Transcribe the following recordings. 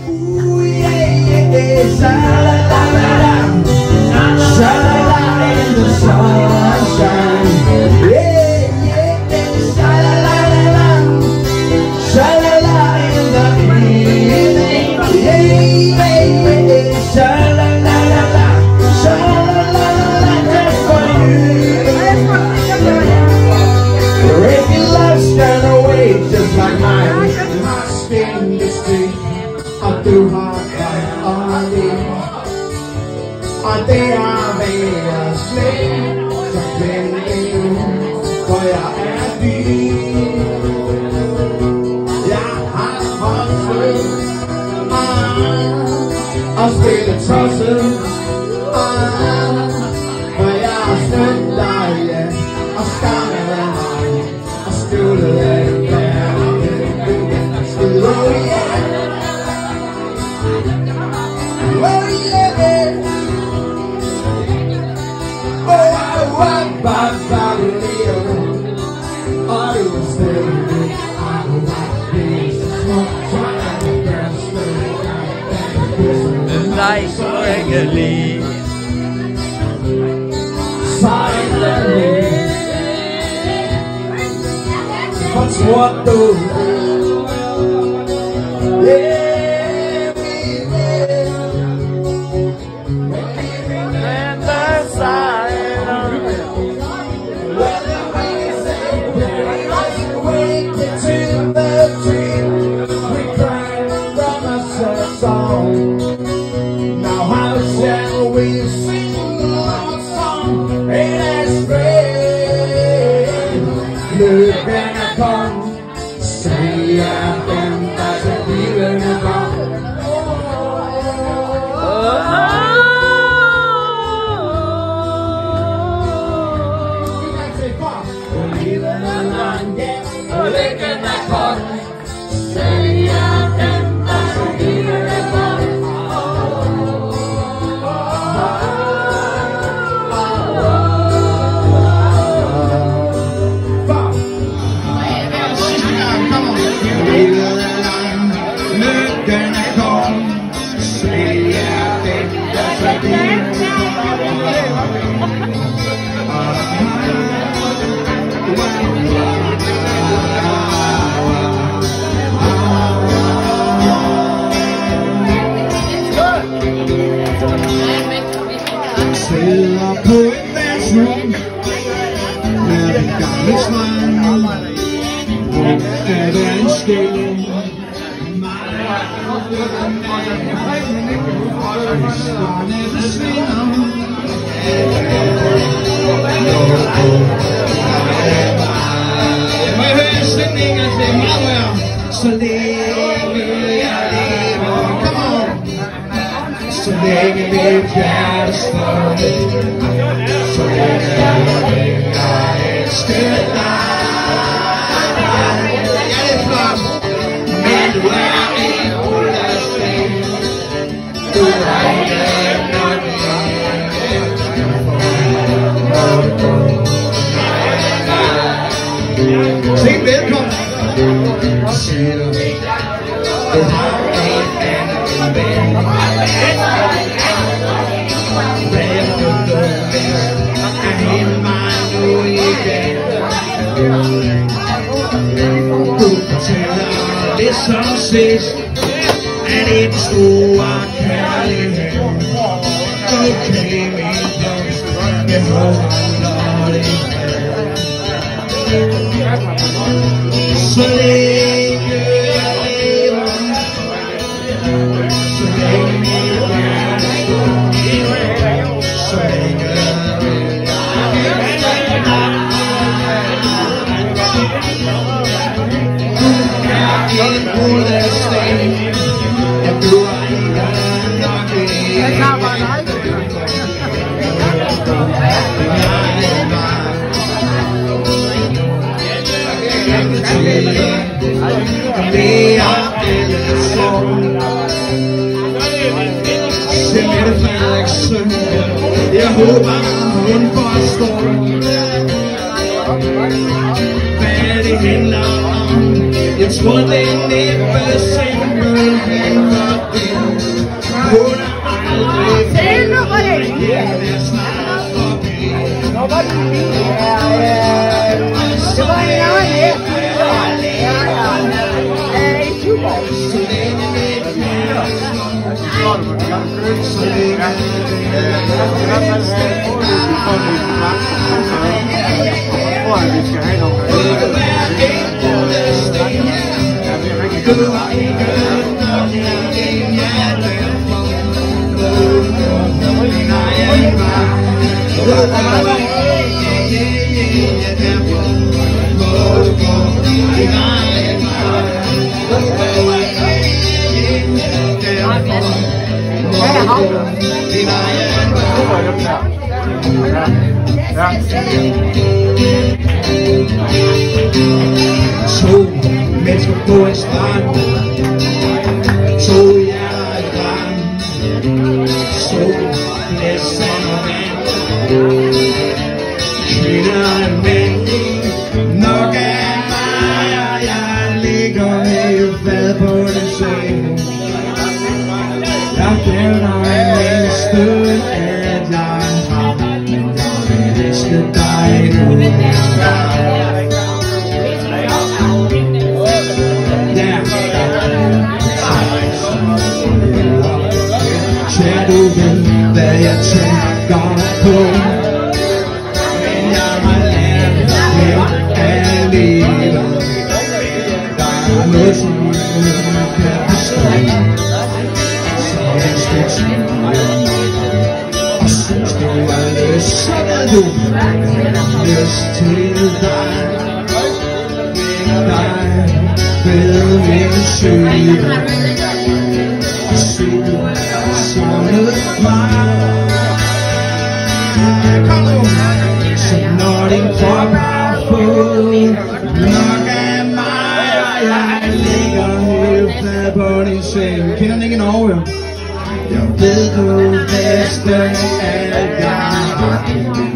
Ooh, yeah, yeah, sha-la-la-la-la, sha-la-la in the sunshine. Yeah, yeah, sha-la-la-la-la, sha-la-la in the evening. Yeah, yeah, sha-la-la-la-la, sha-la-la-la-la, just for you. If your love's gone away just like mine, spin the street up through hard life all day. All day I'll be a slave, something new for your happy. Yeah, I'm hungry. I'll stay the trousers. But yeah, I'll still die, yeah. I'll start it and I'll still let it down. Oh yeah. Oh yeah. Oh, I want by Leo. I will stay with it. I will not be smoke, trying to burst the night regularly. Silently. What's what though? Yeah, And the silence. when the reason waited to the dream, we cried from a sad song. Now how shall we sing our song in a spring? Look and I come, say I've been as a feeling about. Still a poet that's wrong. Never got this one. Won't ever stay. Never say no. My way singing as they mother. So come on. So they can be just for me. So they can be still alive. Get it from men where I ain't all the same. Do I get nothing? Sing welcome. See the heart ain't anything. This song says, and it's who I carry him. Okay, me don't get home, darling. So they good, so they good, so they jeg håber, hun forstår, hvad det handler om. Jeg tror, det er næppe simpelthen nok. To mennesker på en strand, to hjerter i brand, sol, blæs og vand, kvinder og mænd, nok af mig, og jeg ligger med fad på den seng. Jeg gav dig en stund, at jeg har, men jeg vil elske dig nu. Ser du vel, hvad jeg tænker på? Men jeg har lært at leve. Der er noget, som jeg kan forstå. Så jeg skal sige, og synes du er lyst, så ved du, lyst til dig. Med dig, ved min syge. Så når din krop er fuld nok af mig, og jeg ligger helt flad på din seng. Kender den ikke i Norge? Jeg ved du bedste alt jeg har,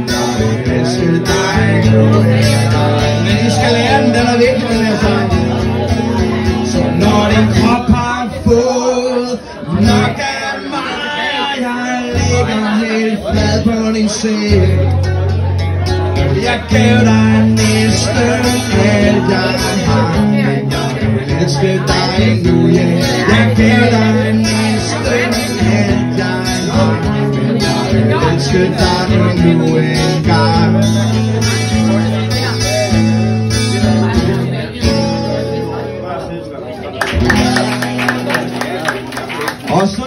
jeg vil elske dig nu. Men I skal lære den, den er vigtig, den her sang. Så når din krop er fuld nok af mig, og jeg ligger helt flad på din seng. Jeg gav dig næste alt jeg har, men jeg vil elske dig nu, yeah. Jeg gav dig næste alt jeg har, men jeg vil elske dig nu en gang. Og så